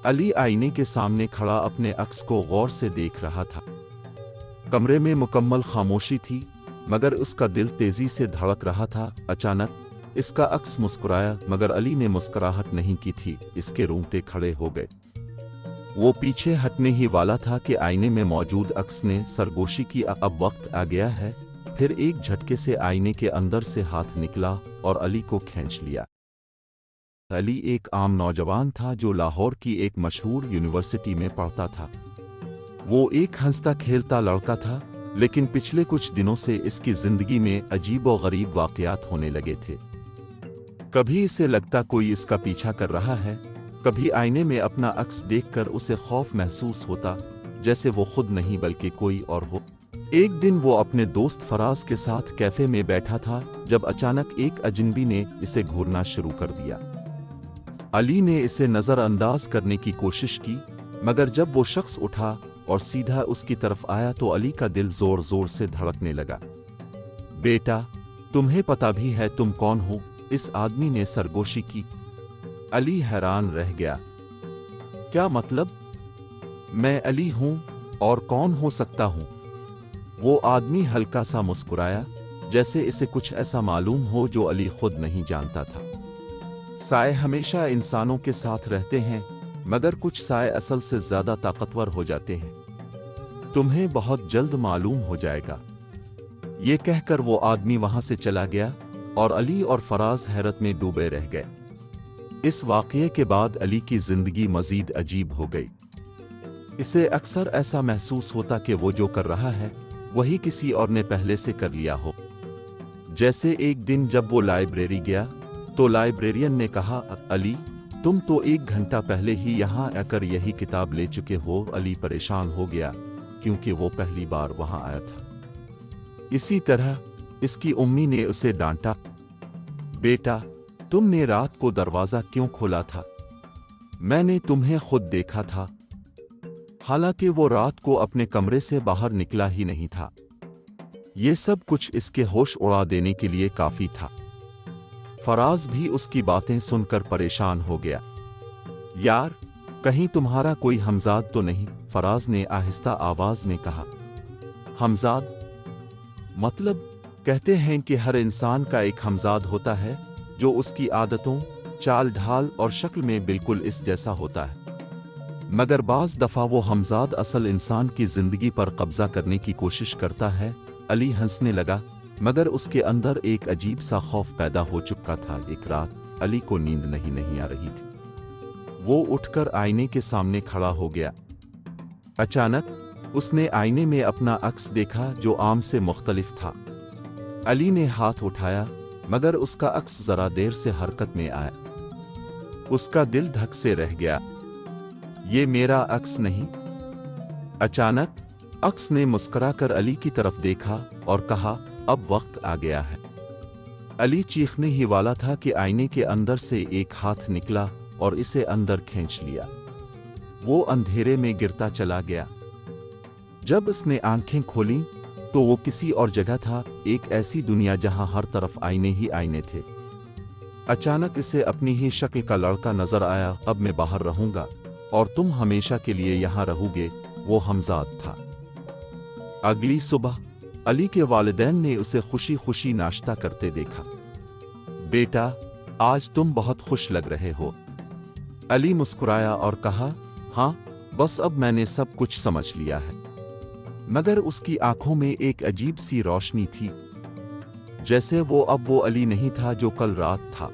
अली आईने के सामने खड़ा अपने अक्स को गौर से देख रहा था। कमरे में मुकम्मल खामोशी थी, मगर उसका दिल तेजी से धड़क रहा था। अचानक इसका अक्स मुस्कुराया, मगर अली ने मुस्कुराहट नहीं की थी। इसके रोंगटे खड़े हो गए। वो पीछे हटने ही वाला था कि आईने में मौजूद अक्स ने सरगोशी की। अब वक्त आ गया है। फिर एक झटके से आईने के अंदर से हाथ निकला और अली को खींच लिया। अली एक आम नौजवान था जो लाहौर की एक मशहूर यूनिवर्सिटी में पढ़ता था। वो एक हंसता खेलता लड़का था, लेकिन पिछले कुछ दिनों से इसकी जिंदगी में अजीब और गरीब वाकयात होने लगे थे। कभी इसे लगता कोई इसका पीछा कर रहा है, कभी आईने में अपना अक्स देखकर उसे खौफ महसूस होता, जैसे वो खुद नहीं बल्कि कोई और हो। एक दिन वो अपने दोस्त फराज के साथ कैफे में बैठा था, जब अचानक एक अजनबी ने इसे घूरना शुरू कर दिया। अली ने इसे नज़रअंदाज करने की कोशिश की, मगर जब वो शख्स उठा और सीधा उसकी तरफ आया तो अली का दिल जोर जोर से धड़कने लगा। बेटा, तुम्हें पता भी है तुम कौन हो? इस आदमी ने सरगोशी की। अली हैरान रह गया। क्या मतलब? मैं अली हूं, और कौन हो सकता हूं? वो आदमी हल्का सा मुस्कुराया, जैसे इसे कुछ ऐसा मालूम हो जो अली खुद नहीं जानता था। साए हमेशा इंसानों के साथ रहते हैं, मगर कुछ साए असल से ज्यादा ताकतवर हो जाते हैं। तुम्हें बहुत जल्द मालूम हो जाएगा। ये कहकर वो आदमी वहां से चला गया और अली और फराज हैरत में डूबे रह गए। इस वाकये के बाद अली की जिंदगी मजीद अजीब हो गई। इसे अक्सर ऐसा महसूस होता कि वो जो कर रहा है वही किसी और ने पहले से कर लिया हो। जैसे एक दिन जब वो लाइब्रेरी गया तो लाइब्रेरियन ने कहा, अली, तुम तो 1 घंटा पहले ही यहाँ आकर यही किताब ले चुके हो। अली परेशान हो गया, क्योंकि वो पहली बार वहाँ आया था। इसी तरह इसकी उम्मी ने उसे डांटा, बेटा, तुमने रात को दरवाजा क्यों खोला था? मैंने तुम्हें खुद देखा था। हालांकि वो रात को अपने कमरे से बाहर निकला ही नहीं था। ये सब कुछ इसके होश उड़ा देने के लिए काफी था। फराज भी उसकी बातें सुनकर परेशान हो गया। यार, कहीं तुम्हारा कोई हमजाद तो नहीं? फराज ने आहिस्ता आवाज में कहा। हमजाद? मतलब? कहते हैं कि हर इंसान का एक हमजाद होता है जो उसकी आदतों, चाल ढाल और शक्ल में बिल्कुल इस जैसा होता है, मगर बाज दफा वो हमजाद असल इंसान की जिंदगी पर कब्जा करने की कोशिश करता है। अली हंसने लगा, मगर उसके अंदर एक अजीब सा खौफ पैदा हो चुका था। एक रात अली को नींद नहीं आ रही थी। वो उठकर आईने के सामने खड़ा हो गया। अचानक उसने आईने में अपना अक्स देखा जो आम से मुख्तलिफ था। अली ने हाथ उठाया, मगर उसका अक्स जरा देर से हरकत में आया। उसका दिल धक से रह गया। ये मेरा अक्स नहीं? अचानक अक्स ने मुस्कुराकर अली की तरफ देखा और कहा, अब वक्त आ गया है। अली चीखने ही वाला था कि आईने के अंदर से एक हाथ निकला और इसे अंदर खींच लिया। वो अंधेरे में गिरता चला गया। जब उसने आंखें खोलीं तो वो किसी और जगह था, एक ऐसी दुनिया जहां हर तरफ आईने ही आईने थे। अचानक इसे अपनी ही शक्ल का लड़का नजर आया। अब मैं बाहर रहूंगा और तुम हमेशा के लिए यहां रहोगे, वो हमजाद था। अगली सुबह अली के वालिदैन ने उसे खुशी खुशी नाश्ता करते देखा। बेटा, आज तुम बहुत खुश लग रहे हो। अली मुस्कुराया और कहा, हाँ, बस अब मैंने सब कुछ समझ लिया है। मगर उसकी आंखों में एक अजीब सी रोशनी थी, जैसे वो अब वो अली नहीं था जो कल रात था।